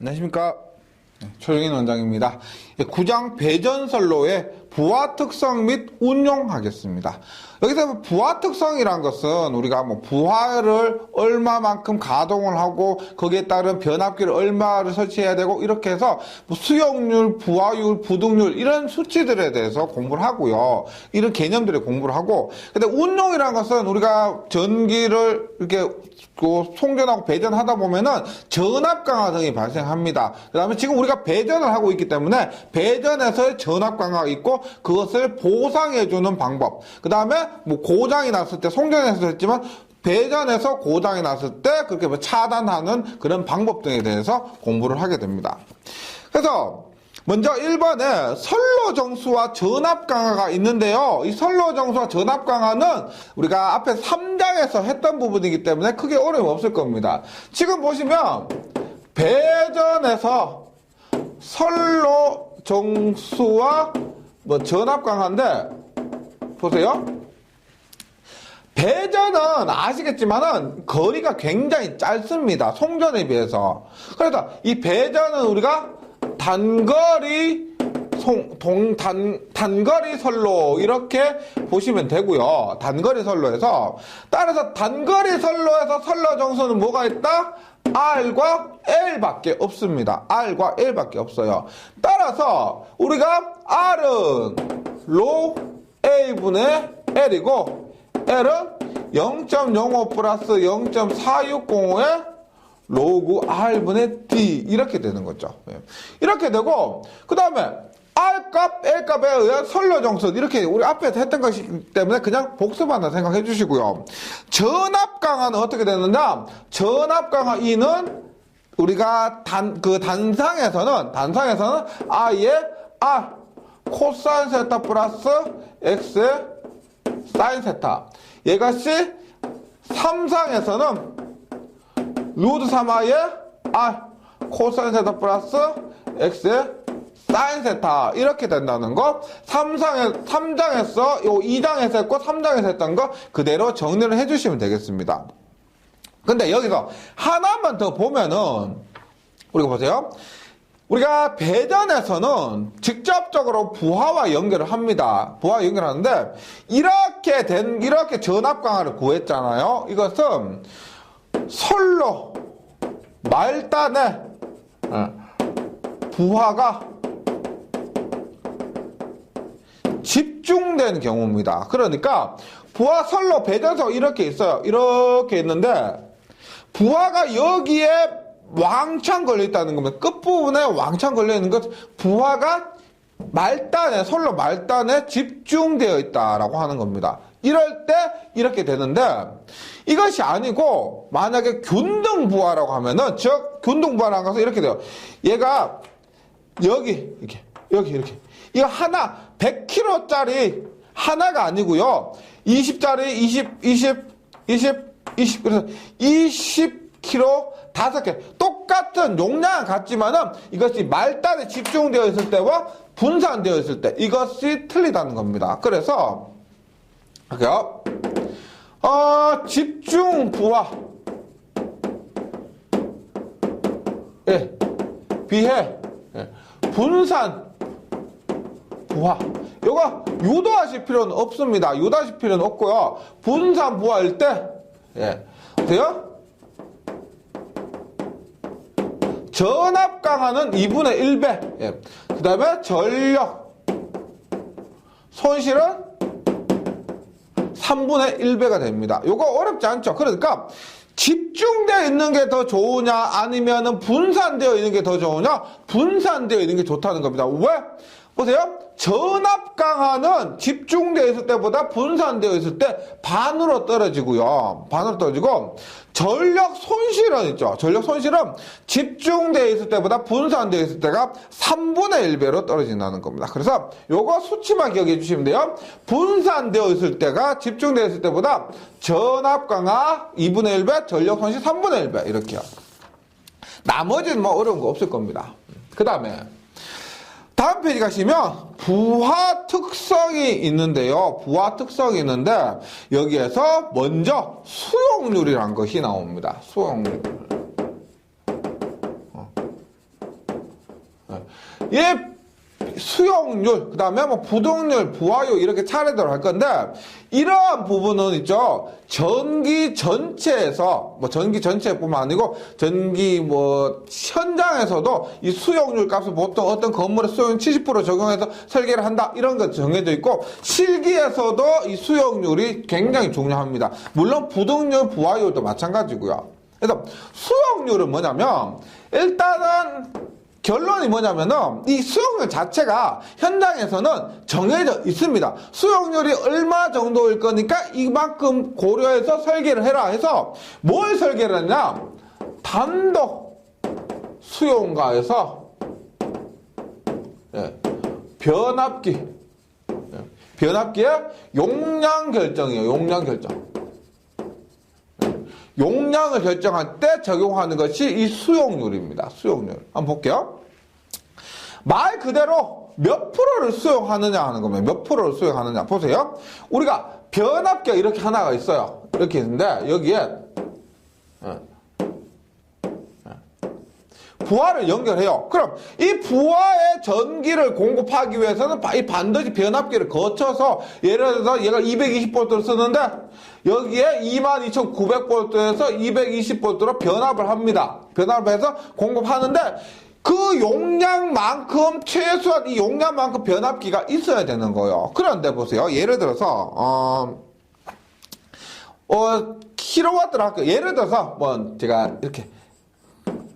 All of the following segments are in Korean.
안녕하십니까. 최종인 원장입니다. 구장 배전선로의 부하 특성 및 운용하겠습니다. 여기서 부하 특성이란 것은 우리가 부하를 얼마만큼 가동을 하고 거기에 따른 변압기를 얼마를 설치해야 되고 이렇게 해서 수용률, 부하율, 부등률 이런 수치들에 대해서 공부를 하고요. 이런 개념들을 공부를 하고, 근데 운용이라는 것은 우리가 전기를 이렇게 송전하고 배전하다 보면은 전압 강화 등이 발생합니다. 그 다음에 지금 우리가 배전을 하고 있기 때문에 배전에서의 전압 강화가 있고 그것을 보상해주는 방법. 그 다음에 고장이 났을 때 송전에서 했지만 배전에서 고장이 났을 때 그렇게 차단하는 그런 방법 등에 대해서 공부를 하게 됩니다. 그래서 먼저 1번에 선로 정수와 전압 강화가 있는데요. 이 선로 정수와 전압 강화는 우리가 앞에 3장에서 했던 부분이기 때문에 크게 어려움이 없을 겁니다. 지금 보시면 배전에서 선로 정수와 전압 강화인데 보세요. 배전은 아시겠지만은 거리가 굉장히 짧습니다. 송전에 비해서. 그래서 이 배전은 우리가 단거리 선로 이렇게 보시면 되고요. 단거리 선로에서 따라서 단거리 선로에서 선로 정수는 뭐가 있다? R과 L밖에 없습니다. R과 L밖에 없어요. 따라서 우리가 R은 로 A분의 L이고 L은 0.05 플러스 0.4605의 로그 R분의 D 이렇게 되는 거죠. 이렇게 되고 그 다음에 R값, L값에 의한 선로 정수 이렇게 우리 앞에서 했던 것이기 때문에 그냥 복습한다 생각해 주시고요. 전압 강화는 어떻게 되느냐? 전압 강화 E는 우리가 단상에서는 I의 R 코사인 세타 플러스 X의 사인 세타. 얘것이 3상에서는 루트 3i의 R 코사인 세타 플러스 X의 사인 세타 이렇게 된다는 거. 3장에서 요 2장에서 했고 3장에서 했던 거 그대로 정리를 해주시면 되겠습니다. 근데 여기서 하나만 더 보면은 우리가 보세요. 우리가 배전에서는 직접적으로 부하와 연결을 합니다. 부하와 연결하는데 이렇게 전압 강화를 구했잖아요. 이것은 선로 말단에 부하가 집중된 경우입니다. 그러니까 부하 선로 배전소 이렇게 있어요. 이렇게 있는데 부하가 여기에 왕창 걸려 있다는 겁니다. 끝부분에 왕창 걸려 있는 것, 부하가 선로 말단에 집중되어 있다라고 하는 겁니다. 이럴 때 이렇게 되는데 이것이 아니고 만약에 균등부하라고 하면은 균등부하라는 것은 이렇게 돼요. 얘가 여기 이렇게 이거 하나 100kg짜리 하나가 아니고요. 20짜리 20 그래서 20kg 5개 똑같은 용량은 같지만은 이것이 말단에 집중되어 있을 때와 분산되어 있을 때 이것이 틀리다는 겁니다. 그래서 할게요. 집중 부하 비해 분산 부하 요거 유도하실 필요는 없습니다. 유도하실 필요는 없고요. 분산 부하일 때 보세요. 전압 강화는 2분의 1배. 그 다음에 전력 손실은 3분의 1배가 됩니다. 요거 어렵지 않죠? 그러니까 집중되어 있는 게 더 좋으냐 아니면은 분산되어 있는 게 더 좋으냐? 분산되어 있는 게 좋다는 겁니다. 왜? 보세요. 전압 강화는 집중되어 있을 때보다 분산되어 있을 때 반으로 떨어지고요. 반으로 떨어지고 전력 손실은 있죠. 전력 손실은 집중되어 있을 때보다 분산되어 있을 때가 3분의 1배로 떨어진다는 겁니다. 그래서 요거 수치만 기억해 주시면 돼요. 분산되어 있을 때가 집중되어 있을 때보다 전압 강화 2분의 1배, 전력 손실 3분의 1배 이렇게요. 나머지는 어려운 거 없을 겁니다. 그 다음에 다음 페이지 가시면 부하 특성이 있는데요. 부하 특성이 있는데 여기에서 먼저 수용률이라는 것이 나옵니다. 수용률. 얘 수용률, 그 다음에 뭐 부동률, 부하율 이렇게 차례대로 할 건데, 이러한 부분은 있죠. 전기 전체에서, 뭐 전기 전체뿐만 아니고, 전기 뭐 현장에서도 이 수용률 값을 보통 어떤 건물의 수용률 70% 적용해서 설계를 한다. 이런 거 정해져 있고, 실기에서도 이 수용률이 굉장히 중요합니다. 물론 부동률, 부하율도 마찬가지고요. 그래서 수용률은 뭐냐면, 일단은 결론이 뭐냐면은 이 수용률 자체가 현장에서는 정해져 있습니다. 수용률이 얼마 정도일 거니까 이만큼 고려해서 설계를 해라 해서 뭘 설계를 했냐? 단독 수용가에서 변압기, 변압기의 용량 결정이에요. 용량 결정. 용량을 결정할 때 적용하는 것이 이 수용률입니다. 수용률. 한번 볼게요. 말 그대로 몇 프로를 수용하느냐 하는 겁니다. 몇 프로를 수용하느냐. 보세요. 우리가 변압기가 이렇게 하나가 있어요. 이렇게 있는데 여기에 부하를 연결해요. 그럼 이 부하의 전기를 공급하기 위해서는 반드시 변압기를 거쳐서 예를 들어서 얘가 220V를 쓰는데 여기에 22,900V에서 220V로 변압을 합니다. 변압을 해서 공급하는데 그 용량만큼 최소한 이 용량만큼 변압기가 있어야 되는 거예요. 그런데 보세요. 예를 들어서 킬로와트를 할게요. 예를 들어서 뭐 제가 이렇게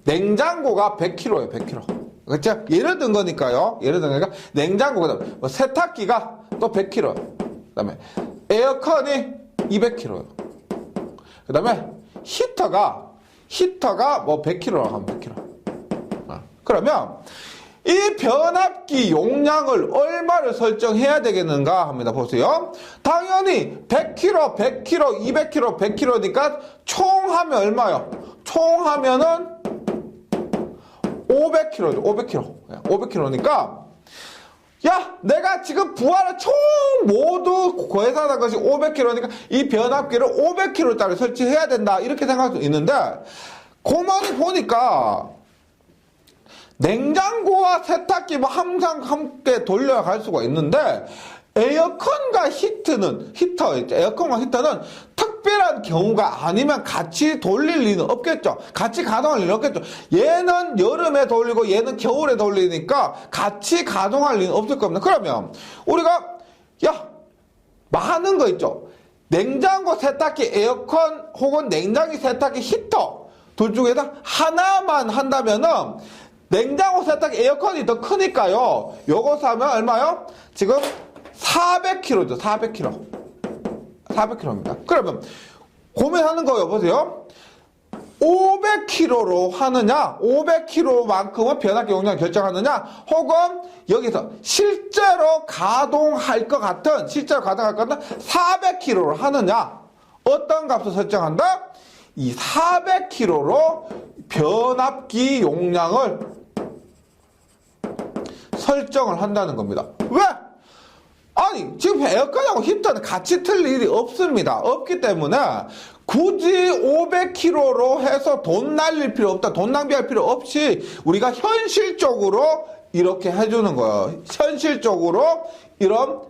냉장고가 100kg예요. 100kg. 그렇죠? 예를 든 거니까요. 예를 든 거니까 냉장고가 뭐 세탁기가 또 100kg. 그다음에 에어컨이 200kg예요. 그다음에 히터가 뭐 100kg라고 하면 100kg. 그러면 이 변압기 용량을 얼마를 설정해야 되겠는가 합니다. 보세요. 당연히 100kg, 100kg, 200kg, 100kg니까 총 하면 얼마요? 총 하면은 500kg죠. 500kg. 500kg니까 야, 내가 지금 부하를 총 모두 계산한 것이 500kg니까 이 변압기를 500kg짜리 설치해야 된다. 이렇게 생각할 수 있는데 고만이 보니까 냉장고와 세탁기 뭐 항상 함께 돌려갈 수가 있는데 에어컨과 에어컨과 히터는 특별한 경우가 아니면 같이 돌릴 리는 없겠죠. 같이 가동할 리는 없겠죠. 얘는 여름에 돌리고 얘는 겨울에 돌리니까 같이 가동할 리는 없을 겁니다. 그러면 우리가 많은 거 있죠. 냉장고, 세탁기, 에어컨 혹은 냉장기, 세탁기, 히터 둘 중에서 하나만 한다면은 냉장고, 세탁기, 에어컨이 더 크니까요. 요거 사면 얼마요? 지금 400kg죠. 400kg. 400kg입니다. 그러면 고민하는 거예요. 보세요. 500kg로 하느냐, 500kg만큼은 변압기 용량을 결정하느냐, 혹은 여기서 실제로 가동할 것 같은 400kg로 하느냐, 어떤 값을 설정한다? 이 400kg로 변압기 용량을 설정을 한다는 겁니다. 왜? 아니, 지금 에어컨하고 히터는 같이 틀 일이 없습니다. 없기 때문에 굳이 500kg로 해서 돈 날릴 필요 없다. 돈 낭비할 필요 없이 우리가 현실적으로 이렇게 해주는 거예요. 현실적으로 이런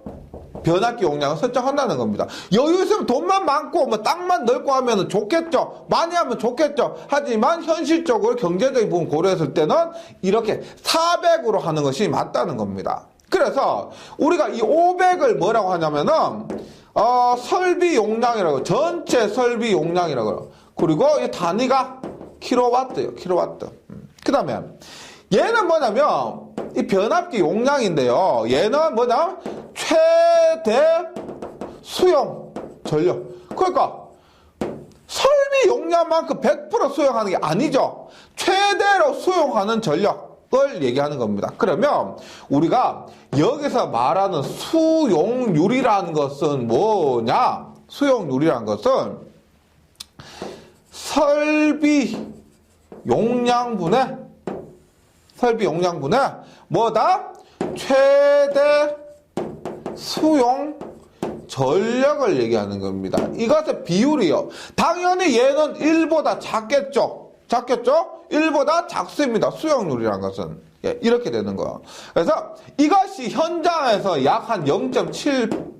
변압기 용량을 설정한다는 겁니다. 여유 있으면 돈만 많고 뭐 땅만 넓고 하면 좋겠죠. 많이 하면 좋겠죠. 하지만 현실적으로 경제적인 부분 고려했을 때는 이렇게 400으로 하는 것이 맞다는 겁니다. 그래서 우리가 이 500을 뭐라고 하냐면은 설비 용량이라고, 전체 설비 용량이라고. 그리고 이 단위가 킬로와트예요. 킬로와트. 그 다음에 얘는 뭐냐면 이 변압기 용량인데요. 얘는 뭐냐? 최대 수용 전력. 그러니까 설비 용량만큼 100% 수용하는 게 아니죠. 최대로 수용하는 전력을 얘기하는 겁니다. 그러면 우리가 여기서 말하는 수용률이라는 것은 뭐냐? 수용률이라는 것은 설비 용량분의 뭐다? 최대 수용 전력을 얘기하는 겁니다. 이것의 비율이요. 당연히 얘는 1보다 작겠죠? 1보다 작습니다. 수용률이라는 것은. 예, 이렇게 되는 거예요. 그래서 이것이 현장에서 약 한 0.7,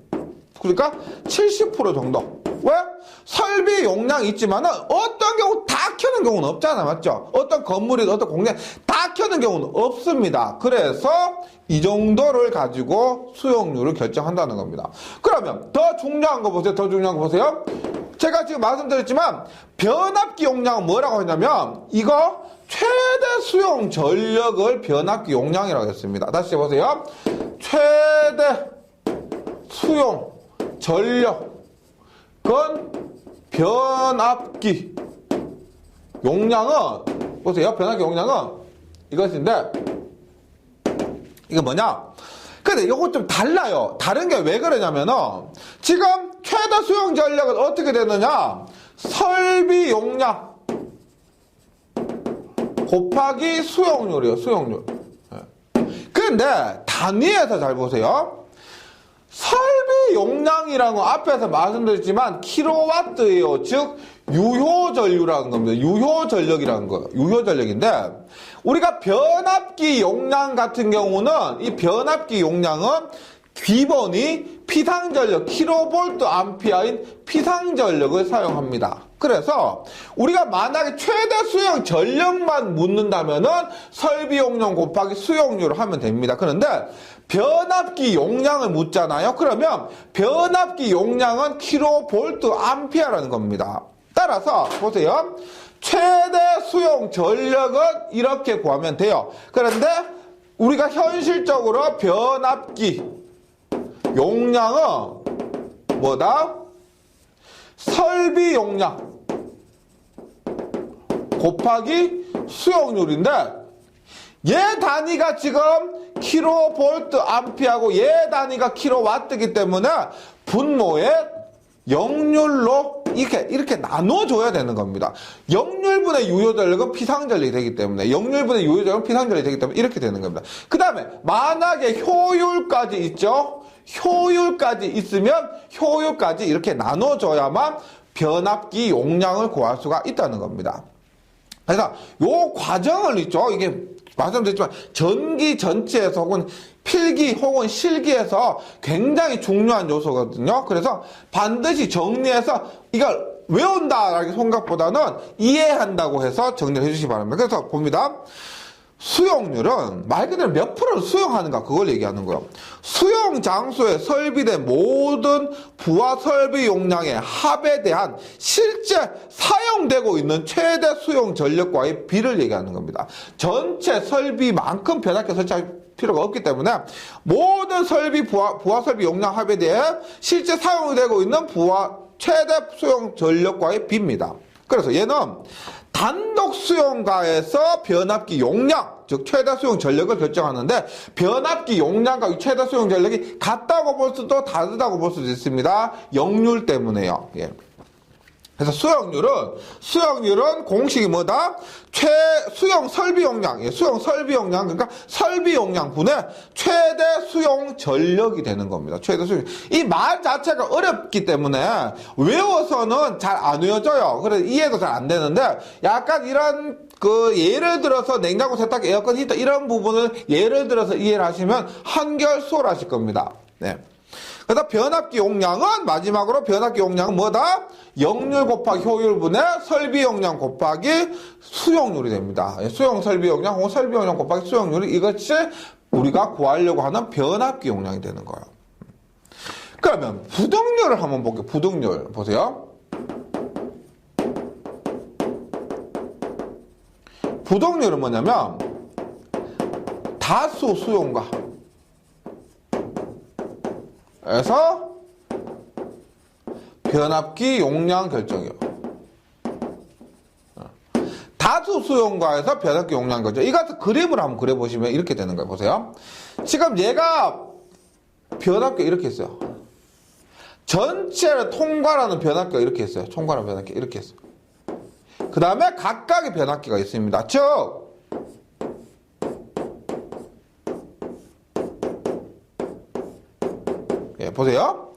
그러니까 70% 정도. 왜? 설비 용량이 있지만은 어떤 경우 다 켜는 경우는 없잖아. 맞죠? 어떤 건물이든 어떤 공장 다 켜는 경우는 없습니다. 그래서 이 정도를 가지고 수용률을 결정한다는 겁니다. 그러면 더 중요한 거 보세요. 더 중요한 거 보세요. 제가 지금 말씀드렸지만 변압기 용량은 뭐라고 했냐면 이거 최대 수용 전력을 변압기 용량이라고 했습니다. 다시 해보세요. 최대 수용 전력은 변압기 용량은 보세요. 변압기 용량은 이것인데 이게 뭐냐? 근데 이거 좀 달라요. 다른 게 왜 그러냐면은 지금 최대 수용 전력은 어떻게 되느냐? 설비 용량 곱하기 수용률이에요. 수용률. 근데 단위에서 잘 보세요. 설비 용량이라는 건 앞에서 말씀드렸지만 킬로와트예요. 즉 유효전류라는 겁니다. 유효전력이라는 거예요. 유효전력인데 우리가 변압기 용량 같은 경우는 이 변압기 용량은 기본이 피상전력 킬로볼트 암피어인 피상전력을 사용합니다. 그래서 우리가 만약에 최대 수용 전력만 묻는다면은 설비 용량 곱하기 수용률을 하면 됩니다. 그런데 변압기 용량을 묻잖아요. 그러면 변압기 용량은 킬로볼트 암피어라는 겁니다. 따라서 보세요. 최대 수용 전력은 이렇게 구하면 돼요. 그런데 우리가 현실적으로 변압기 용량은 뭐다? 설비 용량 곱하기 수용률인데 얘 단위가 지금 킬로볼트 암피어하고 얘 단위가 킬로와트이기 때문에 분모에 역률로 이렇게 나눠줘야 되는 겁니다. 역률분의 유효전력은 피상전력이 되기 때문에 역률분의 유효전력은 피상전력이 되기 때문에 이렇게 되는 겁니다. 그 다음에 만약에 효율까지 있죠. 효율까지 있으면 효율까지 이렇게 나눠줘야만 변압기 용량을 구할 수가 있다는 겁니다. 그래서 요 과정을 있죠. 이게 말씀드렸지만 전기 전체에서 혹은 필기 혹은 실기에서 굉장히 중요한 요소거든요. 그래서 반드시 정리해서 이걸 외운다라는 생각보다는 이해한다고 해서 정리를 해주시기 바랍니다. 그래서 봅니다. 수용률은 말 그대로 몇 프로를 수용하는가 그걸 얘기하는 거예요. 수용 장소에 설비된 모든 부하 설비 용량의 합에 대한 실제 사용되고 있는 최대 수용 전력과의 비를 얘기하는 겁니다. 전체 설비만큼 변압기 설치할 필요가 없기 때문에 모든 설비 부하 설비 용량 합에 대해 실제 사용되고 있는 최대 수용 전력과의 비입니다. 그래서 얘는 단독 수용가에서 변압기 용량, 즉 최대 수용 전력을 결정하는데 변압기 용량과 최대 수용 전력이 같다고 볼 수도 다르다고 볼 수도 있습니다. 역률 때문에요. 예. 그래서 수용률은 공식이 뭐다? 수용 설비 용량, 예, 수용 설비 용량, 그러니까 설비 용량분의 최대 수용 전력이 되는 겁니다. 최대 수용. 이 말 자체가 어렵기 때문에 외워서는 잘 안 외워져요. 그래서 이해도 잘 안 되는데 약간 이런 예를 들어서 냉장고, 세탁기, 에어컨, 히터 이런 부분을 예를 들어서 이해를 하시면 한결 수월하실 겁니다. 네. 그래서 변압기 용량은 마지막으로 변압기 용량은 뭐다? 역률 곱하기 효율분의 설비 용량 곱하기 수용률이 됩니다. 수용 설비 용량 혹은 설비 용량 곱하기 수용률이 이것이 우리가 구하려고 하는 변압기 용량이 되는 거예요. 그러면 부등률을 한번 볼게요. 부등률 보세요. 부등률은 뭐냐면 다수 수용가 에서 변압기 용량 결정이요. 다수 수용가에서 변압기 용량 결정. 이것을 그림을 한번 그려보시면 이렇게 되는 거예요. 보세요. 지금 얘가 변압기 이렇게 있어요. 전체를 통과하는 변압기가 이렇게 있어요. 통과하는 변압기 이렇게 있어요. 그 다음에 각각의 변압기가 있습니다. 즉 보세요.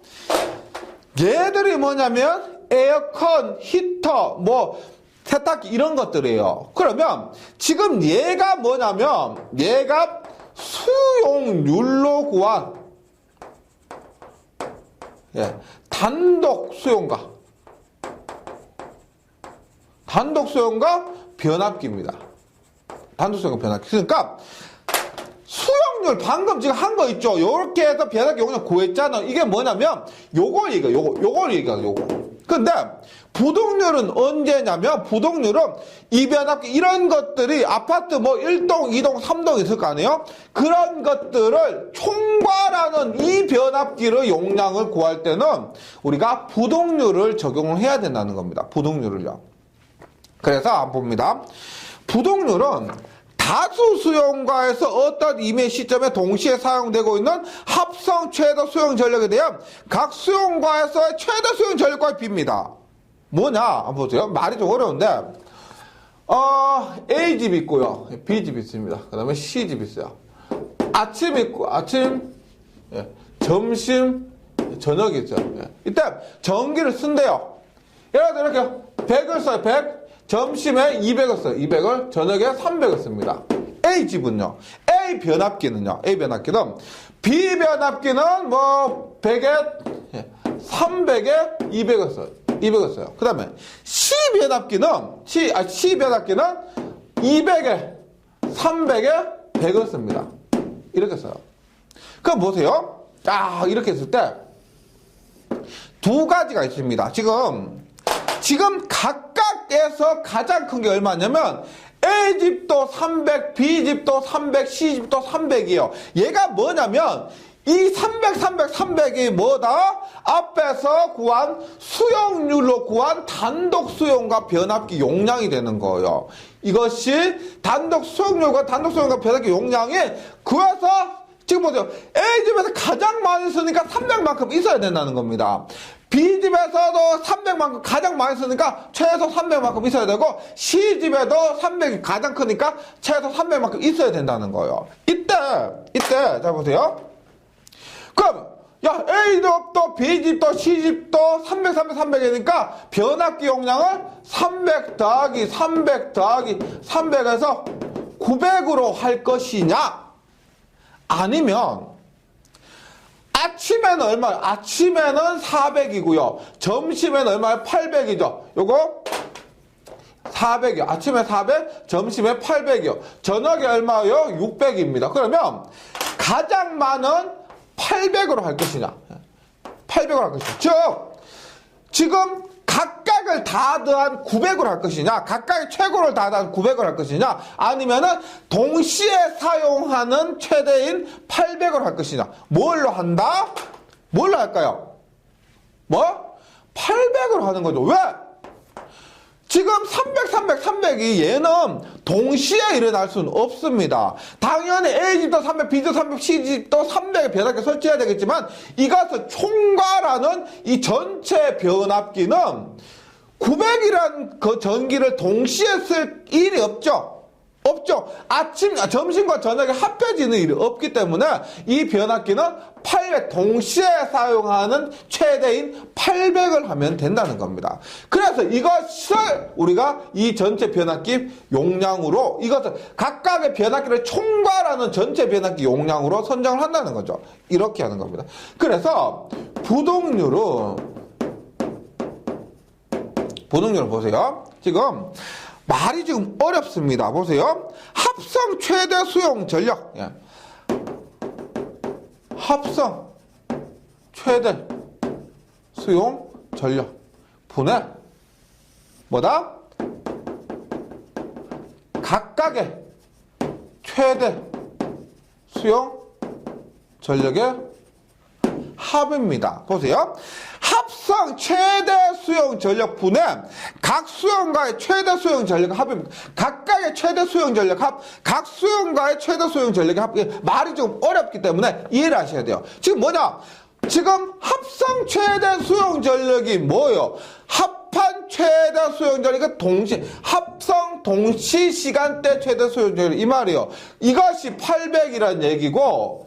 얘들이 뭐냐면 에어컨, 히터, 세탁기 이런 것들이에요. 그러면 지금 얘가 뭐냐면 얘가 수용률로 구한 단독 수용과 변압기입니다. 단독 수용과 변압기. 그러니까 수용률 방금 지금 한 거 있죠? 요렇게 해서 변압기 용량 구했잖아. 이게 뭐냐면 요걸 얘기해요. 요거. 근데 부동률은 언제냐면 부동률은 이 변압기 이런 것들이 아파트 뭐 1동, 2동, 3동 있을 거 아니에요? 그런 것들을 총괄하는 이 변압기의 용량을 구할 때는 우리가 부동률을 적용을 해야 된다는 겁니다. 부동률을요. 그래서 한번 봅니다. 부동률은 다수 수용과에서 어떤 임의 시점에 동시에 사용되고 있는 합성 최대 수용 전력에 대한 각 수용과에서의 최대 수용 전력과의 비입니다. 뭐냐? 한번 보세요. 말이 좀 어려운데, A집 있고요. B집 있습니다. 그 다음에 C집 있어요. 아침 있고, 아침, 점심, 저녁이 있어요. 이때 전기를 쓴대요. 예를 들어 이렇게 100을 써요. 100. 점심에 200을 써요. 200을, 저녁에 300을 씁니다. A집은요. A 변압기는 B 변압기는 뭐 100에 300에 200을 써요. 200을 써요. 그 다음에 C 변압기는 200에 300에 100을 씁니다. 이렇게 써요. 그럼 보세요. 이렇게 했을 때 두 가지가 있습니다. 지금 각각에서 가장 큰 게 얼마냐면 A집도 300, B집도 300, C집도 300이에요. 얘가 뭐냐면 이 300, 300, 300이 뭐다? 앞에서 구한 수용률로 구한 단독 수용과 변압기 용량이 되는 거예요. 이것이 단독 수용률과 변압기 용량이 구해서 지금 보세요. A집에서 가장 많이 쓰니까 300만큼 있어야 된다는 겁니다. B집에서도 300만큼 가장 많이 쓰니까 최소 300만큼 있어야 되고 C집에도 300이 가장 크니까 최소 300만큼 있어야 된다는 거예요. 이때 자 보세요. 그럼 A집도 B집도 C집도 300, 300, 300이니까 변압기 용량을 300 더하기 300 더하기 300에서 900으로 할 것이냐? 아니면 아침에는 얼마예요? 아침에는 400이고요. 점심에는 얼마예요? 800이죠. 요거 400이요. 아침에 400, 점심에 800이요. 저녁에 얼마예요? 600입니다. 그러면 가장 많은 800으로 할 것이냐? 800으로 할 것이냐? 즉 지금 각각을 다 더한 900으로 할 것이냐, 각각의 최고를 다 더한 900으로 할 것이냐, 아니면은 동시에 사용하는 최대인 800으로 할 것이냐. 뭘로 한다? 뭘로 할까요? 800으로 하는 거죠. 왜? 지금 300, 300이 얘는 동시에 일어날 수는 없습니다. 당연히 A집도 300, B집도 300, C집도 300의 변압기 설치해야 되겠지만 이것을 총괄하는 이 전체 변압기는 900이라는 그 전기를 동시에 쓸 일이 없죠. 점심과 저녁에 합해지는 일이 없기 때문에 이 변압기는 800 동시에 사용하는 최대인 800을 하면 된다는 겁니다. 그래서 이것을 우리가 이 전체 변압기 용량으로 이것을 각각의 변압기를 총괄하는 전체 변압기 용량으로 선정을 한다는 거죠. 이렇게 하는 겁니다. 그래서 부동률을 보세요. 지금 말이 지금 어렵습니다. 보세요. 합성 최대 수용 전력. 합성 최대 수용 전력 분의 뭐다? 각각의 최대 수용 전력의 합입니다. 보세요. 합성 최대 수용 전력 분의 각 수용과의 최대 수용 전력 합입니다. 각각의 최대 수용 전력 합, 각 수용과의 최대 수용 전력의 합. 말이 좀 어렵기 때문에 이해를 하셔야 돼요. 지금 뭐냐? 지금 합성 최대 수용 전력이 뭐예요? 합한 최대 수용 전력이 합성 동시 시간대 최대 수용 전력 이 말이에요. 이것이 800이란 얘기고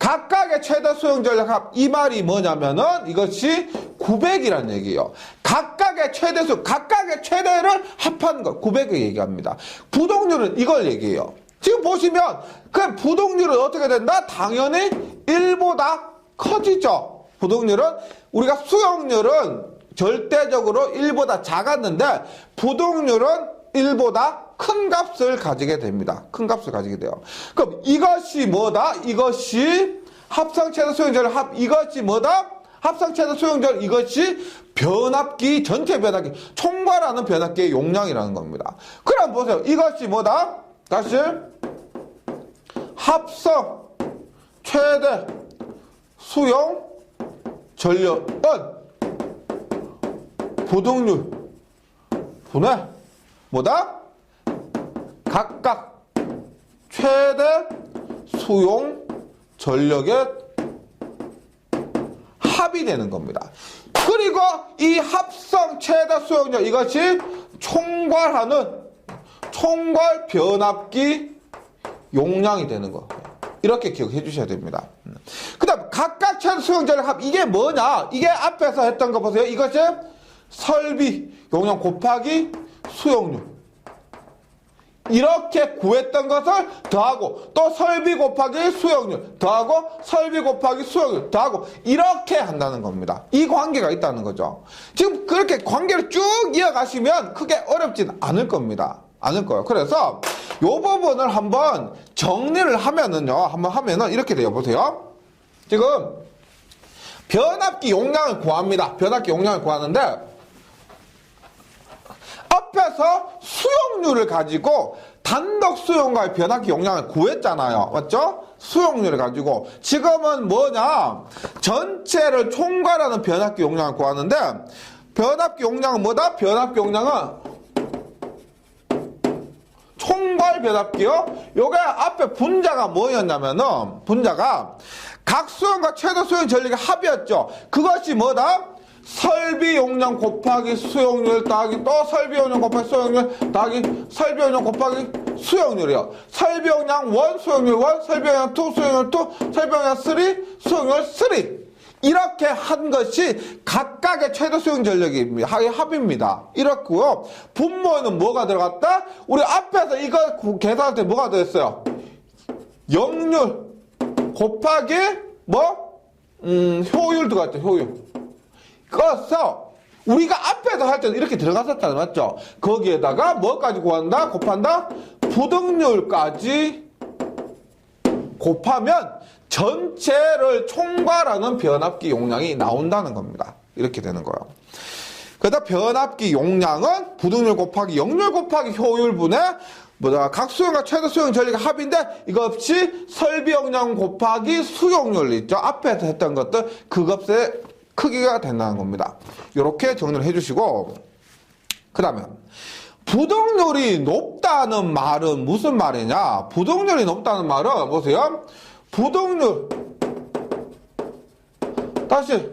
각각의 최대 수용 전력합, 이 말이 뭐냐면은 이것이 900이라는 얘기예요. 각각의 최대 수용, 각각의 최대를 합하는 것, 900을 얘기합니다. 부동률은 이걸 얘기해요. 지금 보시면 그 부동률은 어떻게 된다? 당연히 1보다 커지죠. 부동률은 우리가 수용률은 절대적으로 1보다 작았는데 부동률은 1보다 큰 값을 가지게 됩니다. 큰 값을 가지게 돼요. 그럼 이것이 뭐다? 이것이 합성 최대 수용률 이것이 뭐다? 합성 최대 수용률 이것이 변압기 전체 변압기 총괄하는 변압기의 용량이라는 겁니다. 그럼 보세요. 이것이 뭐다? 다시 합성 최대 수용 전력은 부동률 분의 뭐다? 각각 최대 수용 전력의 합이 되는 겁니다. 그리고 이 합성 최대 수용력 이것이 총괄하는 총괄 변압기 용량이 되는 거. 이렇게 기억해 주셔야 됩니다. 그 다음 각각 최대 수용 전력 합 이게 뭐냐? 이게 앞에서 했던 거 보세요. 이것이 설비 용량 곱하기 수용률. 이렇게 구했던 것을 더하고 또 설비 곱하기 수용률 더하고 설비 곱하기 수용률 더하고 이렇게 한다는 겁니다. 이 관계가 있다는 거죠. 지금 그렇게 관계를 쭉 이어가시면 크게 어렵진 않을 겁니다. 않을 거예요. 그래서 이 부분을 한번 정리를 하면은요. 한번 하면은 이렇게 돼요. 보세요. 지금 변압기 용량을 구합니다. 변압기 용량을 구하는데 앞에서 수용률을 가지고 단독 수용과의 변압기 용량을 구했잖아요. 맞죠? 수용률을 가지고 지금은 뭐냐? 전체를 총괄하는 변압기 용량을 구하는데 변압기 용량은 뭐다? 변압기 용량은 총괄 변압기요. 요게 앞에 분자가 뭐였냐면은 분자가 각 수용과 최대 수용 전력의 합이었죠. 그것이 뭐다? 설비 용량 곱하기 수용률 더하기 또 설비 용량 곱하기 수용률 더하기 설비 용량 곱하기 수용률이요. 설비 용량 1 수용률 1, 설비 용량 2 수용률 2, 설비 용량 3 수용률 3. 이렇게 한 것이 각각의 최대 수용 전력입니다. 합입니다. 이렇고요. 분모에는 뭐가 들어갔다? 우리 앞에서 이거 계산할 때 뭐가 들어있어요? 역률 곱하기 효율 들어갔죠. 효율. 그래서 우리가 앞에서 할 때는 이렇게 들어갔었잖아요. 맞죠? 거기에다가 뭐까지 구한다? 곱한다? 부등률까지 곱하면 전체를 총괄하는 변압기 용량이 나온다는 겁니다. 이렇게 되는 거예요. 그러다 변압기 용량은 부등률 곱하기 역률 곱하기 효율분의 각 수용과 최대 수용 전력의 합인데 이것이 설비 용량 곱하기 수용률 있죠. 앞에서 했던 것들 그것의 크기가 된다는 겁니다. 이렇게 정리를 해주시고 그 다음에 부등률이 높다는 말은 무슨 말이냐? 부등률이 높다는 말은 보세요. 부등률 다시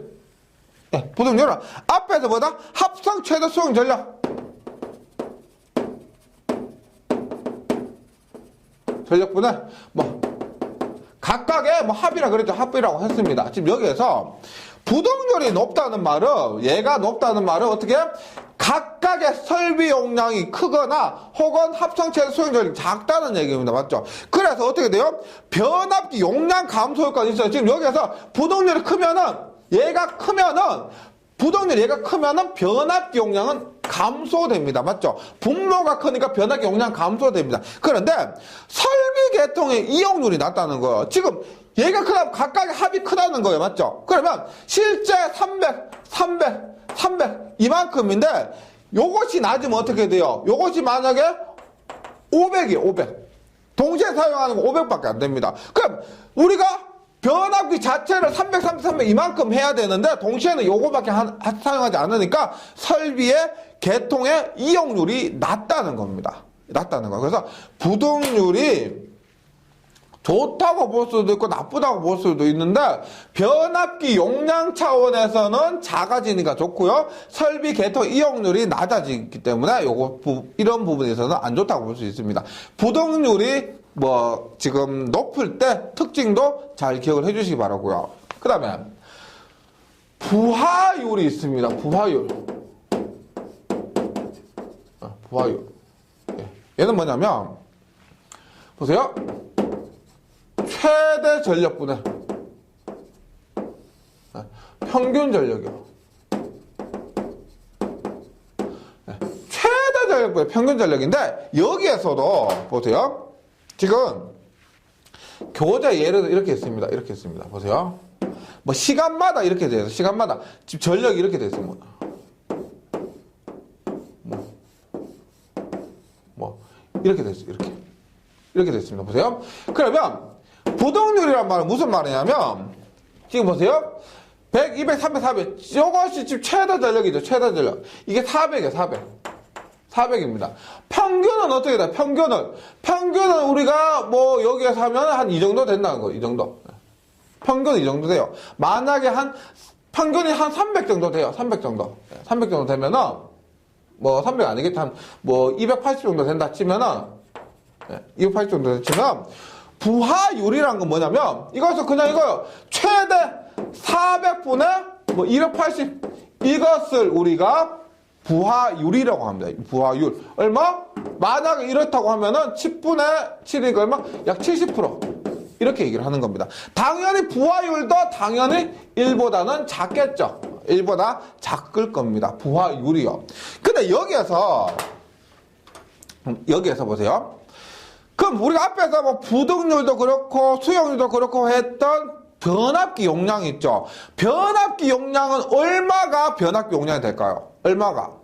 부등률은 앞에서 뭐다? 합성 최대 수용 전력 전력분의 각각의 합이라 그랬죠. 합이라고 했습니다. 지금 여기에서 부등률이 높다는 말은 얘가 높다는 말은 어떻게 각각의 설비 용량이 크거나 혹은 합성 최대 수용 전력이 작다는 얘기입니다. 맞죠? 그래서 어떻게 돼요? 변압기 용량 감소 효과가 있어요. 지금 여기에서 부등률이 크면은 얘가 크면은 부등률 얘가 크면은 변압기 용량은 감소됩니다. 맞죠? 분모가 크니까 변압기 용량 감소됩니다. 그런데 설비 계통의 이용률이 낮다는 거예요. 지금 얘가 크다면 각각의 합이 크다는 거예요. 맞죠? 그러면 실제 300 이만큼인데 요것이 낮으면 어떻게 돼요? 요것이 만약에 500이에요. 500. 동시에 사용하는 거 500밖에 안 됩니다. 그럼 우리가 변압기 자체를 300 이만큼 해야 되는데 동시에는 요거밖에 사용하지 않으니까 설비의 계통의 이용률이 낮다는 겁니다. 낮다는 거예요. 그래서 부등률이 좋다고 볼 수도 있고 나쁘다고 볼 수도 있는데 변압기 용량 차원에서는 작아지니까 좋고요. 설비 계통 이용률이 낮아지기 때문에 이런 부분에서는 안 좋다고 볼 수 있습니다. 부등률이 뭐 지금 높을 때 특징도 잘 기억을 해주시기 바라고요. 그 다음에 부하율이 있습니다. 부하율. 부하율. 얘는 뭐냐면 보세요. 최대 전력분의 평균 전력이요. 최대 전력분의 평균 전력인데 여기에서도 보세요. 지금 교재 예를 들어 이렇게 했습니다. 이렇게 했습니다. 보세요. 뭐 시간마다 이렇게 돼요. 시간마다 지금 전력이 이렇게 되어 있습니다. 뭐 이렇게 됐어요. 이렇게 됐습니다. 보세요. 그러면 부동률이란 말은 무슨 말이냐면 지금 보세요. 100, 200, 300, 400 이것이 지금 최대 전력이죠. 최대 전력. 이게 400이에요. 400입니다. 평균은 어떻게 돼요? 평균은 우리가 뭐 여기에서 하면 한 이 정도 된다는 거예요. 이 정도. 평균은 이 정도 돼요. 만약에 평균이 한 300 정도 돼요. 300 정도. 300 정도 되면은 뭐 300 아니겠지. 한 뭐 280 정도 된다 치면은 280 정도 치면 부하율이란 건 뭐냐면 이것은 그냥 이거요. 최대 400분의 뭐 280 이것을 우리가 부하율이라고 합니다. 부하율. 얼마? 만약에 이렇다고 하면은 10분의 7이니까 얼마? 약 70%. 이렇게 얘기를 하는 겁니다. 당연히 부하율도 당연히 1보다는 작겠죠. 1보다 작을 겁니다. 부하율이요. 근데 여기에서 보세요. 그럼 우리가 앞에서 뭐 부등률도 그렇고 수용률도 그렇고 했던 변압기 용량 있죠. 변압기 용량은 얼마가 변압기 용량이 될까요? 얼마가?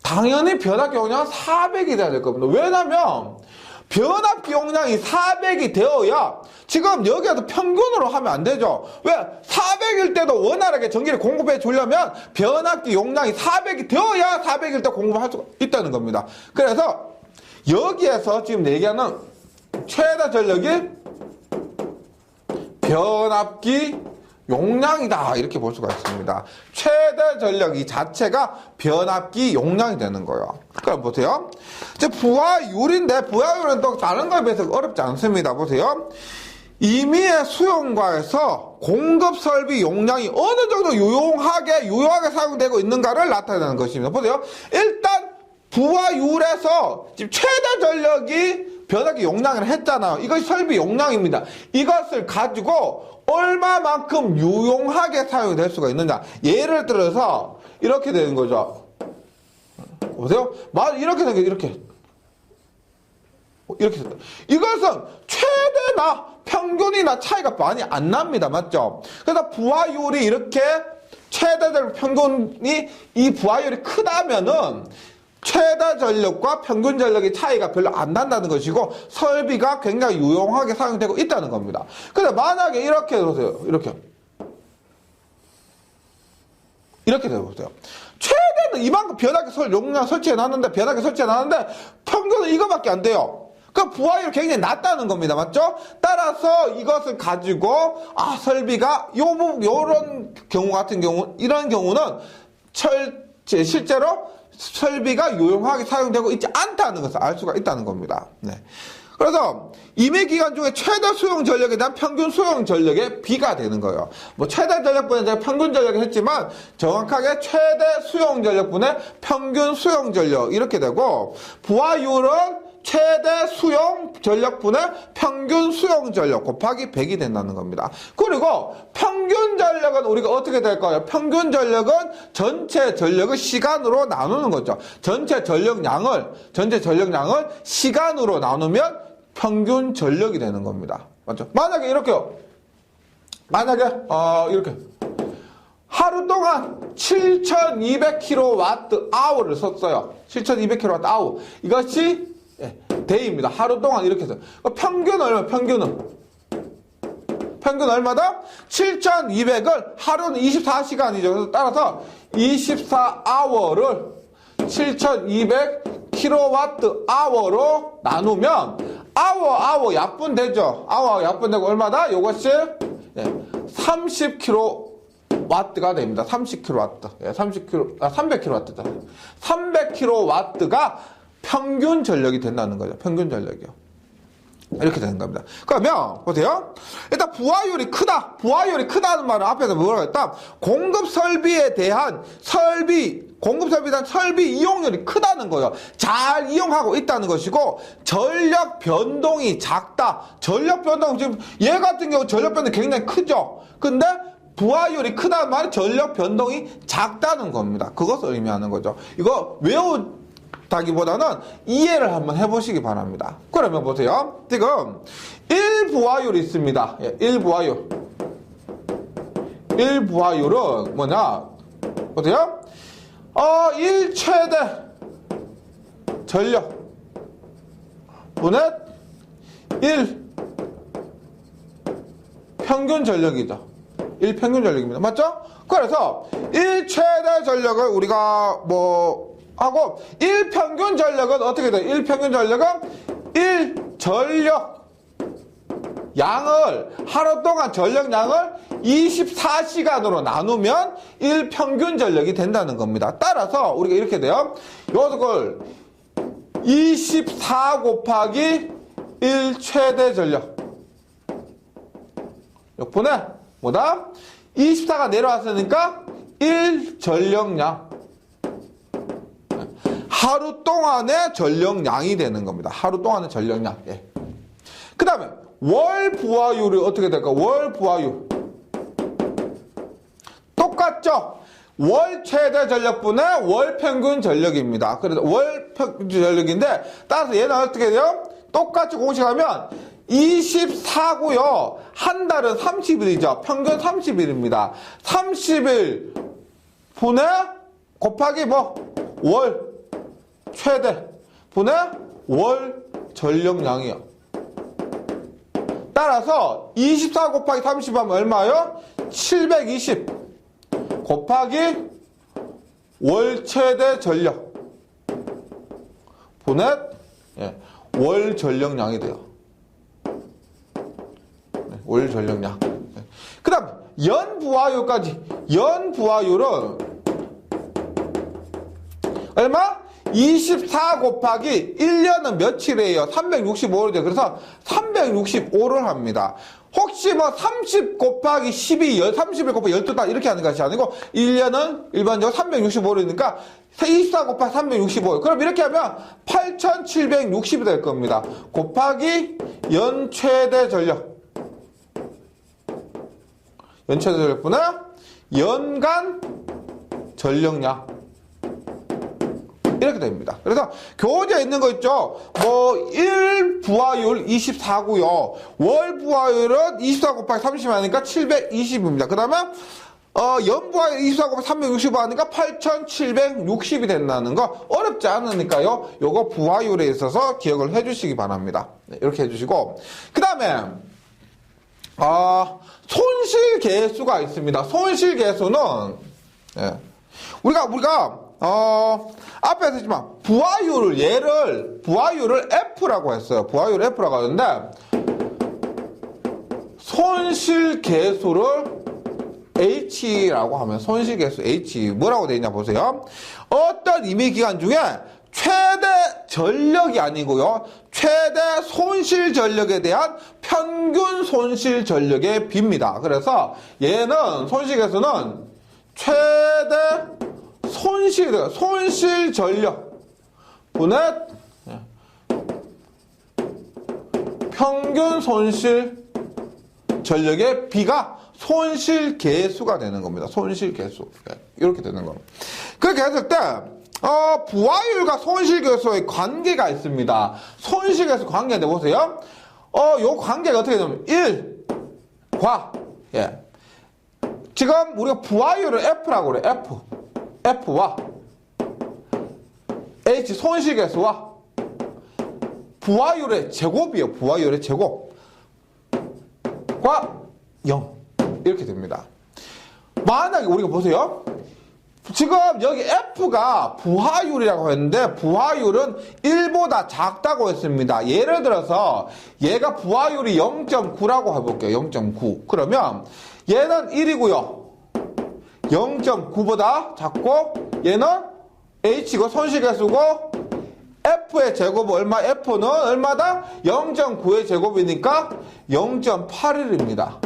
당연히 변압기 용량은 400이 돼야 될 겁니다. 왜냐면 변압기 용량이 400이 되어야 지금 여기에서 평균으로 하면 안 되죠. 왜? 400일 때도 원활하게 전기를 공급해 주려면 변압기 용량이 400이 되어야 400일 때 공급할 수가 있다는 겁니다. 그래서 여기에서 지금 얘기하는 최대 전력이 변압기 용량이다 이렇게 볼 수가 있습니다. 최대 전력이 자체가 변압기 용량이 되는 거예요. 그럼 보세요. 이제 부하율인데 부하율은 또 다른 거에 비해서 어렵지 않습니다. 보세요. 임의의 수용과에서 공급 설비 용량이 어느 정도 유용하게 사용되고 있는가를 나타내는 것입니다. 보세요. 일단 부하율에서 지금 최대 전력이 변압기 용량을 했잖아요. 이것이 설비 용량입니다. 이것을 가지고 얼마만큼 유용하게 사용될 수가 있느냐. 예를 들어서 이렇게 되는 거죠. 보세요. 이렇게 생겨 이렇게 됐다. 이것은 최대나 평균이나 차이가 많이 안 납니다. 맞죠? 그래서 부하율이 이렇게 최대적 평균이 이 부하율이 크다면은 최대 전력과 평균 전력의 차이가 별로 안 난다는 것이고 설비가 굉장히 유용하게 사용되고 있다는 겁니다. 근데 만약에 이렇게 보세요. 이렇게 되어보세요. 최대는 이만큼 변압기 용량 설치해놨는데 평균은 이거밖에 안 돼요. 그 부하율이 굉장히 낮다는 겁니다. 맞죠? 따라서 이것을 가지고 설비가 요런 경우 같은 경우 이런 경우는 실제로 설비가 유용하게 사용되고 있지 않다는 것을 알 수가 있다는 겁니다. 네. 그래서 임의 기간 중에 최대 수용 전력에 대한 평균 수용 전력의 비가 되는 거예요. 뭐 최대 전력분의 제가 평균 전력을 했지만 정확하게 최대 수용 전력분의 평균 수용 전력 이렇게 되고 부하율은 최대 수용 전력분의 평균 수용 전력 곱하기 100이 된다는 겁니다. 그리고 평균 전력은 우리가 어떻게 될까요? 평균 전력은 전체 전력을 시간으로 나누는 거죠. 전체 전력량을 시간으로 나누면 평균 전력이 되는 겁니다. 맞죠? 만약에 이렇게요. 이렇게 하루 동안 7200kWh를 썼어요. 7200kWh. 이것이 데이입니다. 하루 동안 이렇게 해서. 평균 얼마? 평균 얼마다? 7200을 하루는 24시간이죠. 그래서 따라서 24hour를 7200kWh로 나누면 hour 약분 되죠. hour 약분 되고 얼마다? 요것이 30kW가 됩니다. 30kW. 300kW다. 300kW가 평균 전력이 된다는 거죠. 평균 전력이요. 이렇게 되는 겁니다. 그러면 보세요. 일단 부하율이 크다. 부하율이 크다는 말은 앞에서 뭐라고 했다? 공급 설비에 대한 설비 이용률이 크다는 거예요. 잘 이용하고 있다는 것이고, 전력 변동이 작다. 전력 변동, 지금 얘 같은 경우 전력 변동이 굉장히 크죠. 근데 부하율이 크다는 말은 전력 변동이 작다는 겁니다. 그것을 의미하는 거죠. 이거 다기보다는 이해를 한번 해보시기 바랍니다. 그러면 보세요. 지금 1부하율이 있습니다. 1부하율. 1부하율은 뭐냐? 보세요. 1 최대 전력 분의 1 평균 전력이죠. 1 평균 전력입니다. 맞죠? 그래서 1 최대 전력을 우리가 하고 1 평균 전력은 어떻게 돼요? 1 평균 전력은 1 전력 양을 하루 동안 전력량을 24시간으로 나누면 1 평균 전력이 된다는 겁니다. 따라서 우리가 이렇게 돼요. 이걸 24 곱하기 1 최대 전력 분의 뭐다? 24가 내려왔으니까 1 전력량 하루 동안의 전력량이 되는 겁니다. 하루 동안의 전력량. 예. 그 다음에 월 부하율이 어떻게 될까? 월 부하율 똑같죠? 월 최대 전력분의 월 평균 전력입니다. 그래서 월 평균 전력인데 따라서 얘는 어떻게 돼요? 똑같이 공식하면 24고요. 한 달은 30일이죠. 평균 30일입니다. 30일 분의 곱하기 월 최대 분의 월 전력량이요. 따라서 24 곱하기 30 하면 얼마요? 720 곱하기 월 최대 전력 분의 월 전력량이 돼요. 월 전력량. 그 다음 연 부하율까지. 연 부하율은 얼마? 24 곱하기 1년은 며칠이에요? 365일이죠. 그래서 365를 합니다. 혹시 30 곱하기 12, 30일 곱하기 12달 이렇게 하는 것이 아니고 1년은 일반적으로 365일이니까 24 곱하기 365일. 그럼 이렇게 하면 8760이 될 겁니다. 곱하기 연 최대 전력. 연 최대 전력분의 연간 전력량. 이렇게 됩니다. 그래서 교재에 있는 거 있죠? 1 부하율 24고요. 월 부하율은 24 곱하기 30 하니까 720입니다. 그 다음에, 연 부하율 24 곱하기 365 하니까 8760이 된다는 거 어렵지 않으니까요. 요거 부하율에 있어서 기억을 해주시기 바랍니다. 네, 이렇게 해주시고. 그 다음에, 손실 계수가 있습니다. 손실 계수는, 우리가 앞에서 했지만, 부하율을 F라고 했어요. 부하율을 F라고 하는데, 손실계수를 H라고 하면, 손실계수 H, 뭐라고 되어 있냐 보세요. 어떤 임의기간 중에 최대 전력이 아니고요. 최대 손실 전력에 대한 평균 손실 전력의 비입니다. 그래서 얘는, 손실계수는 최대 손실 전력 분의 평균 손실 전력의 비가 손실 계수가 되는 겁니다. 손실 계수. 이렇게 되는 겁니다. 그렇게 했을 때, 부하율과 손실 계수의 관계가 있습니다. 손실 계수 관계인데 보세요. 요 관계가 어떻게 되냐면, 1과, 지금 우리가 부하율을 F라고 그래. F와 H 손실계수와 부하율의 제곱이에요. 부하율의 제곱과 0 이렇게 됩니다. 만약에 우리가 보세요. 지금 여기 F가 부하율이라고 했는데 부하율은 1보다 작다고 했습니다. 예를 들어서 얘가 부하율이 0.9라고 해볼게요. 0.9. 그러면 얘는 1이고요. 0.9보다 작고 얘는 H고 손실계수고 F의 제곱은 얼마? F는 얼마다? 0.9의 제곱이니까 0.81입니다.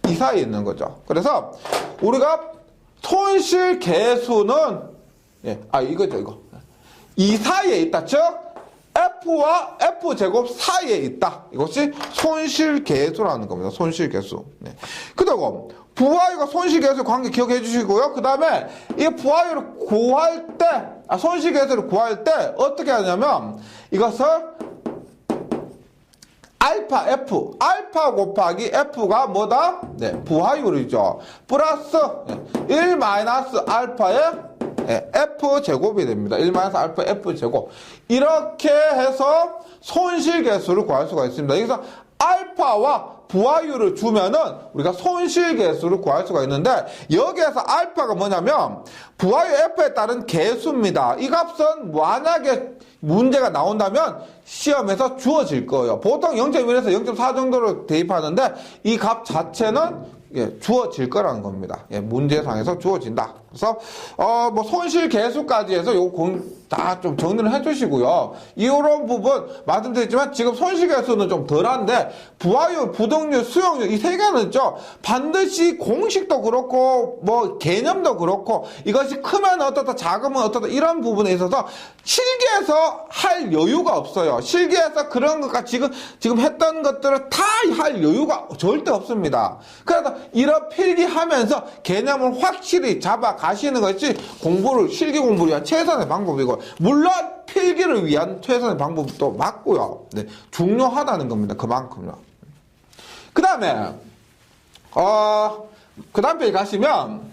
이 사이에 있는 거죠. 그래서 우리가 손실 계수는 이거죠, 이거. 이 사이에 있다. 즉 F와 F제곱 사이에 있다. 이것이 손실계수라는 겁니다. 손실계수. 네. 그리고 부하율과 손실계수 관계 기억해 주시고요. 그 다음에 이 부하율을 구할 때, 손실계수를 구할 때 어떻게 하냐면 이것을 알파 F, 알파 곱하기 F가 뭐다? 네, 부하율이죠. 플러스 1 마이너스 알파의 F제곱이 됩니다. 1 마이너스 알파 F제곱. 이렇게 해서 손실계수를 구할 수가 있습니다. 여기서 알파와 부하율을 주면은 우리가 손실계수를 구할 수가 있는데, 여기에서 알파가 뭐냐면 부하율 F에 따른 계수입니다. 이 값은 만약에 문제가 나온다면 시험에서 주어질 거예요. 보통 0.1에서 0.4 정도로 대입하는데 이 값 자체는 주어질 거라는 겁니다. 문제상에서 주어진다. 그래서 뭐 손실 계수까지 해서 요거 다 좀 정리를 해주시고요. 이런 부분 말씀드렸지만 지금 손실 계수는 좀 덜한데 부하율, 부동률, 수용률 이 세 개는 있죠. 반드시 공식도 그렇고 뭐 개념도 그렇고 이것이 크면 어떻다, 작으면 어떻다 이런 부분에 있어서 실기에서 할 여유가 없어요. 실기에서 그런 것과 지금 했던 것들을 다 할 여유가 절대 없습니다. 그래서 이런 필기하면서 개념을 확실히 잡아 가시는 것이 실기 공부를 위한 최선의 방법이고, 물론 필기를 위한 최선의 방법도 맞고요. 네, 중요하다는 겁니다. 그만큼요. 그 다음에 그 다음 페이지 가시면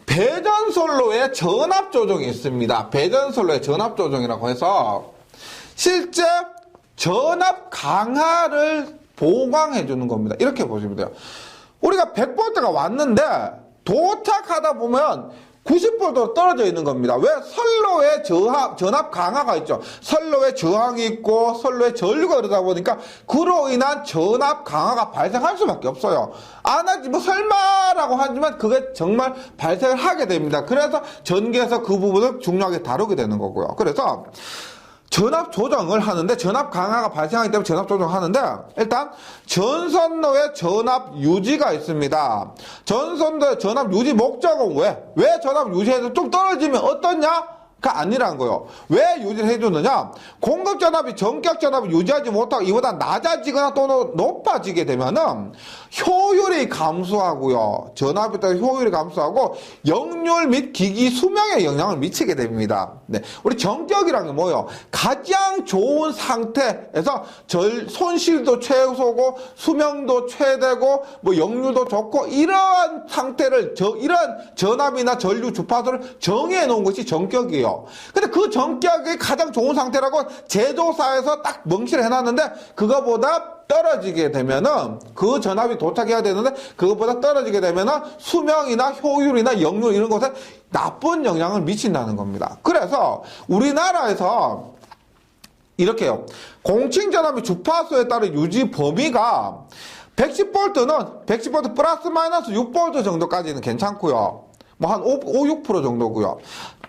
배전솔로의 전압 조정이 있습니다. 배전솔로의 전압 조정이라고 해서 실제 전압 강하를 보강해 주는 겁니다. 이렇게 보시면 돼요. 우리가 100V가 왔는데 도착하다 보면 90V로 떨어져 있는 겁니다. 왜? 선로에 전압 강화가 있죠. 선로에 저항이 있고 선로에 전류가 흐르다 보니까 그로 인한 전압 강화가 발생할 수밖에 없어요. 안 하지 뭐 설마라고 하지만 그게 정말 발생을 하게 됩니다. 그래서 전기에서 그 부분을 중요하게 다루게 되는 거고요. 그래서 전압 조정을 하는데, 전압 강화가 발생하기 때문에 전압 조정을 하는데, 일단 전선로의 전압 유지가 있습니다. 전선로의 전압 유지 목적은 왜 전압 유지해서 좀 떨어지면 어떠냐? 가 아니라는 거예요. 왜 유지를 해주느냐? 공급 전압이 전격 전압을 유지하지 못하고 이보다 낮아지거나 또는 높아지게 되면은 효율이 감소하고요. 전압에 따라 효율이 감소하고 역률 및 기기 수명에 영향을 미치게 됩니다. 네. 우리 전격이라는 게 뭐예요? 가장 좋은 상태에서 손실도 최소고 수명도 최대고 뭐 역률도 좋고 이러한 상태를 이러한 전압이나 전류 주파수를 정해 놓은 것이 전격이에요. 근데 그 전격이 가장 좋은 상태라고 제조사에서 딱 명시를 해놨는데 그거보다 떨어지게 되면은 그 전압이 도착해야 되는데 그것보다 떨어지게 되면은 수명이나 효율이나 역률 이런 것에 나쁜 영향을 미친다는 겁니다. 그래서 우리나라에서 이렇게요. 공칭 전압의 주파수에 따른 유지 범위가 110V는 플러스 마이너스 6V 정도까지는 괜찮고요. 뭐 한 5, 6% 정도고요.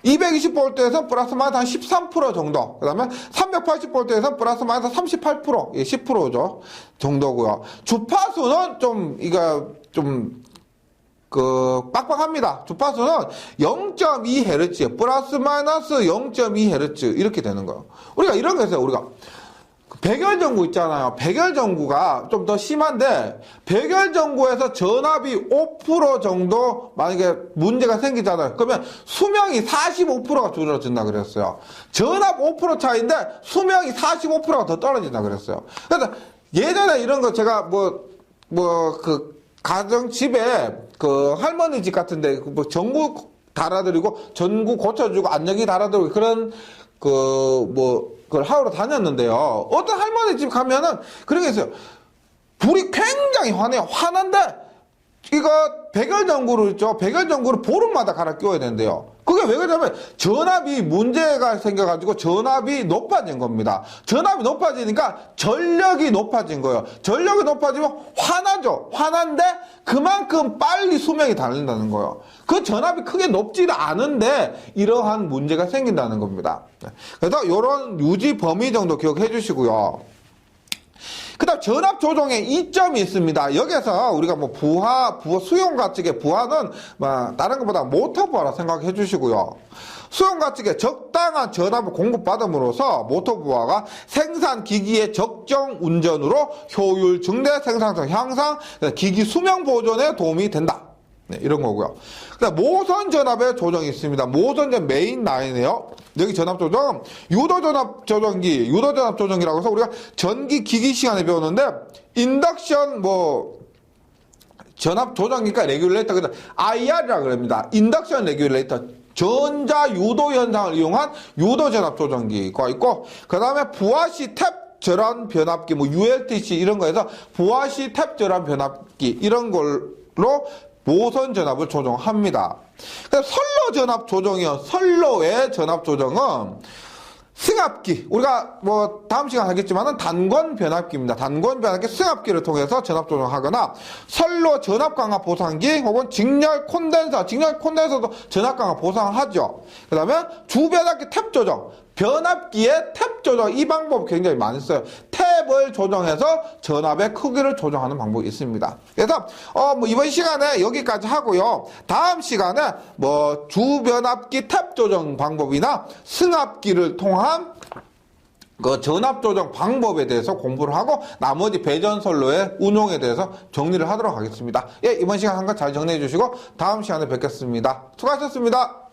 220V에서 플러스 마이너스 한 13% 정도. 그 다음에 380V에서 플러스 마이너스 38%, 10%죠. 정도고요. 주파수는 빡빡합니다. 주파수는 0.2Hz, 플러스 마이너스 0.2Hz 이렇게 되는 거예요. 우리가 이런 거 있어요. 우리가 백열전구 있잖아요. 백열전구가 좀 더 심한데 백열전구에서 전압이 5% 정도 만약에 문제가 생기잖아요. 그러면 수명이 45%가 줄어든다 그랬어요. 전압 5% 차이인데 수명이 45%가 더 떨어진다 그랬어요. 그래서 예전에 이런 거 제가 가정집에 할머니 집 같은데 전구 달아드리고 전구 고쳐주고 안전기 달아드리고 그런 그걸 하러 다녔는데요. 어떤 할머니 집 가면은 그런 게 있어요. 불이 굉장히 환해요. 환한데 이거 백열전구를 있죠. 백열전구를 보름마다 갈아 끼워야 된대요. 그게 왜 그러냐면 전압이 문제가 생겨가지고 전압이 높아진 겁니다. 전압이 높아지니까 전력이 높아진 거예요. 전력이 높아지면 환하죠. 환한데 그만큼 빨리 수명이 달린다는 거예요. 그 전압이 크게 높지는 않은데 이러한 문제가 생긴다는 겁니다. 그래서 이런 유지 범위 정도 기억해 주시고요. 그 다음 전압 조정의 이점이 있습니다. 여기서 우리가 뭐 부하 수용 가측의 부하는 뭐 다른 것보다 모터 부하라 생각해 주시고요. 수용 가측에 적당한 전압을 공급받음으로써 모터 부하가 생산 기기의 적정 운전으로 효율 증대, 생산성 향상, 기기 수명 보존에 도움이 된다. 네, 이런 거고요. 그다음 모선 전압의 조정이 있습니다. 모선 전 메인 라인이에요. 여기 전압 조정, 유도 전압 조정기, 유도 전압 조정기라고 해서 우리가 전기 기기 시간에 배웠는데 인덕션 전압 조정기가 레귤레이터, 그래서 IR이라고 그럽니다. 인덕션 레귤레이터. 전자 유도 현상을 이용한 유도 전압 조정기가 있고, 그 다음에 부하시 탭 절한 변압기, 뭐 ULTC 이런 거에서 부하시 탭 절한 변압기 이런 걸로 모선 전압을 조정합니다. 선로 전압 조정이요. 선로의 전압 조정은 승합기, 우리가 뭐 다음 시간 하겠지만은 단권 변압기입니다. 단권 변압기 승합기를 통해서 전압 조정하거나 선로 전압 강화 보상기 혹은 직렬 콘덴서도 전압 강화 보상하죠. 그 다음에 주변압기 탭 조정, 변압기의 탭 조정, 이 방법 굉장히 많이 써요. 탭을 조정해서 전압의 크기를 조정하는 방법이 있습니다. 그래서 뭐 이번 시간에 여기까지 하고요. 다음 시간에 뭐 주변압기 탭 조정 방법이나 승합기를 통한 그 전압 조정 방법에 대해서 공부를 하고 나머지 배전선로의 운용에 대해서 정리를 하도록 하겠습니다. 예, 이번 시간 한 거 잘 정리해 주시고 다음 시간에 뵙겠습니다. 수고하셨습니다.